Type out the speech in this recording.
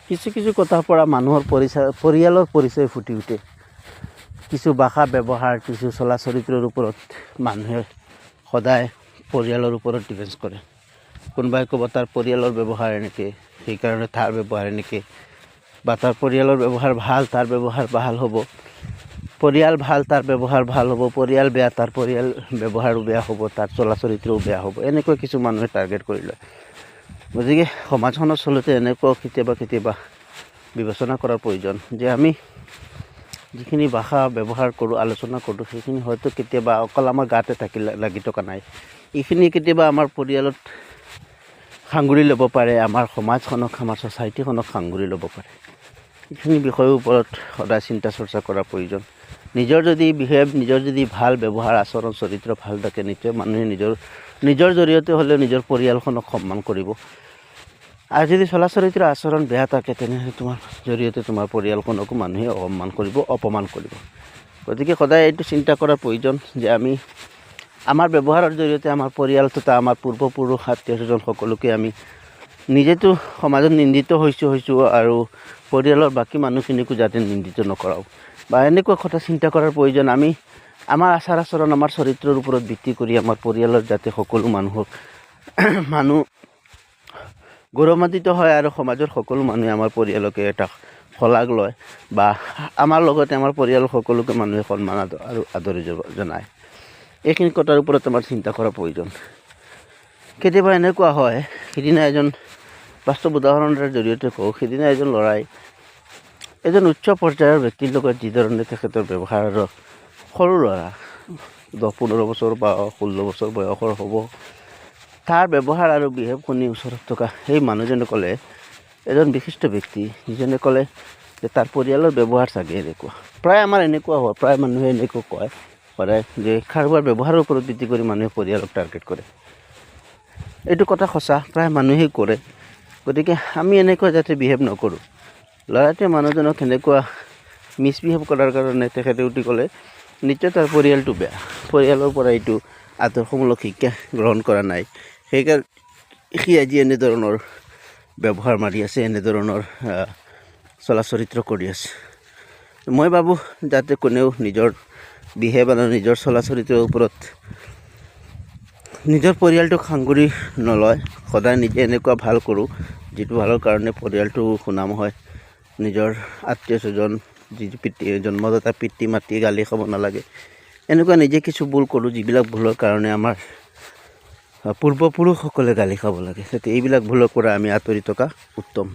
কিছু কিছু কথাৰ পৰা মানুহৰ পৰিয়ালৰ পৰিচয় ফুটি উঠে। কিছু ভাষা ব্যৱহাৰ, কিছু চলা চৰিত্ৰৰ ওপৰত মানুহে সদায় পৰিয়ালৰ ওপৰত ডিপেণ্ড কৰে। কোনোবাই ক'ব তাৰ পৰিয়ালৰ ব্যৱহাৰ এনেকৈ, সেইকাৰণে তাৰ ব্যৱহাৰ এনেকৈ, বা তাৰ পৰিয়ালৰ ব্যৱহাৰ ভাল, তাৰ ব্যৱহাৰ ভাল হ'ব। পৰিয়াল ভাল, তাৰ ব্যৱহাৰ ভাল হ'ব। পৰিয়াল বেয়া, তাৰ পৰিয়াল ব্যৱহাৰো বেয়া হ'ব, তাৰ চলা চৰিত্ৰও বেয়া হ'ব। এনেকৈ কিছু মানুহে টাৰ্গেট কৰি লয়। গতিকে সমাজখনত চলোতে এনেকুৱা কেতিয়াবা বিবেচনা কৰাৰ প্ৰয়োজন যে আমি যিখিনি ভাষা ব্যৱহাৰ কৰোঁ, আলোচনা কৰোঁ, সেইখিনি হয়তো কেতিয়াবা অকল আমাৰ গাতে লাগি থকা নাই। এইখিনি কেতিয়াবা আমাৰ পৰিয়ালত সাঙুৰি ল'ব পাৰে, আমাৰ সমাজখনক, আমাৰ ছ'চাইটিখনক সাঙুৰি ল'ব পাৰে। এইখিনি বিষয়ৰ ওপৰত সদায় চিন্তা চৰ্চা কৰাৰ প্ৰয়োজন। নিজৰ যদি ভাল ব্যৱহাৰ, আচৰণ, চৰিত্ৰ ভাল থাকে, নিশ্চয় মানুহে নিজৰ জৰিয়তে হ'লেও নিজৰ পৰিয়ালখনক সন্মান কৰিব। আৰু যদি চলা চৰিত্ৰ আচৰণ বেয়া থাকে, তেনেহ'লে তোমাৰ জৰিয়তে তোমাৰ পৰিয়ালখনকো মানুহে অসন্মান কৰিব, অপমান কৰিব। গতিকে সদায় এইটো চিন্তা কৰাৰ প্ৰয়োজন যে আমি আমাৰ ব্যৱহাৰৰ জৰিয়তে আমাৰ পৰিয়াল তথা আমাৰ পূৰ্বপুৰুষ, আত্মীয়স্বজন সকলোকে আমি নিজেতো সমাজত নিন্দিত হৈছোঁ আৰু পৰিয়ালৰ বাকী মানুহখিনিকো যাতে নিন্দিত নকৰাওঁ, বা এনেকুৱা কথা চিন্তা কৰাৰ প্ৰয়োজন। আমি আমাৰ আচাৰ আচৰণ, আমাৰ চৰিত্ৰৰ ওপৰত ভিত্তি কৰি আমাৰ পৰিয়ালৰ যাতে সকলো মানুহ গৌৰৱান্বিত হয় আৰু সমাজৰ সকলো মানুহে আমাৰ পৰিয়ালকে এটা শলাগ লয়, বা আমাৰ লগতে আমাৰ পৰিয়ালৰ সকলোকে মানুহে সন্মান আৰু আদৰি জনায়। এইখিনি কথাৰ ওপৰত আমাৰ চিন্তা কৰাৰ প্ৰয়োজন। কেতিয়াবা এনেকুৱা হয়, সিদিনা এজন বাস্তৱ উদাহৰণৰ জৰিয়তে কওঁ, সিদিনা এজন ল'ৰাই এজন উচ্চ পৰ্যায়ৰ ব্যক্তিৰ লগত যিধৰণে তেখেতৰ ব্যৱহাৰ, সৰু ল'ৰা 10-15 বছৰ বা 16 বছৰ বয়সৰ হ'ব, তাৰ ব্যৱহাৰ আৰু বিহেভ শুনি ওচৰত থকা সেই মানুহজনে ক'লে, এজন বিশিষ্ট ব্যক্তি যিজনে ক'লে যে তাৰ পৰিয়ালৰ ব্যৱহাৰ চাগে এনেকুৱা। প্ৰায় আমাৰ এনেকুৱা হয়, প্ৰায় মানুহে এনেকুৱা কয় সদায় যে কাৰোবাৰ ব্যৱহাৰৰ ওপৰত ভিত্তি কৰি মানুহে পৰিয়ালক টাৰ্গেট কৰে। এইটো কথা সঁচা, প্ৰায় মানুহেই কৰে। গতিকে আমি এনেকুৱা যাতে বিহেভ নকৰোঁ। ল'ৰাটোৱে মানুহজনক এনেকুৱা মিছবিহেভ কৰাৰ কাৰণে তেখেতে উঠি ক'লে নিশ্চয় তাৰ পৰিয়ালটো বেয়া, পৰিয়ালৰ পৰা এইটো আদৰ্শমূলক শিক্ষা গ্ৰহণ কৰা নাই, সেইকাৰণে সি আজি এনেধৰণৰ ব্যৱহাৰ মাৰি আছে, এনেধৰণৰ চলা চৰিত্ৰ কৰি আছে। মই ভাবোঁ যাতে কোনেও নিজৰ বিহেভ আৰু নিজৰ চলা চৰিত্ৰৰ ওপৰত নিজৰ পৰিয়ালটোক সাঙুৰি নলয়। সদায় নিজে এনেকুৱা ভাল কৰোঁ যিটো ভালৰ কাৰণে পৰিয়ালটো সুনাম হয়। নিজৰ আত্মীয় স্বজন, জন্মদাতা পিতৃ মাতৃ গালি খাব নালাগে। এনেকুৱা নিজে কিছু ভুল কৰোঁ, যিবিলাক ভুলৰ কাৰণে আমাৰ পূৰ্বপুৰুষসকলে গালি খাব লাগে। যাতে এইবিলাক ভুলৰ পৰা আমি আঁতৰি থকা উত্তম।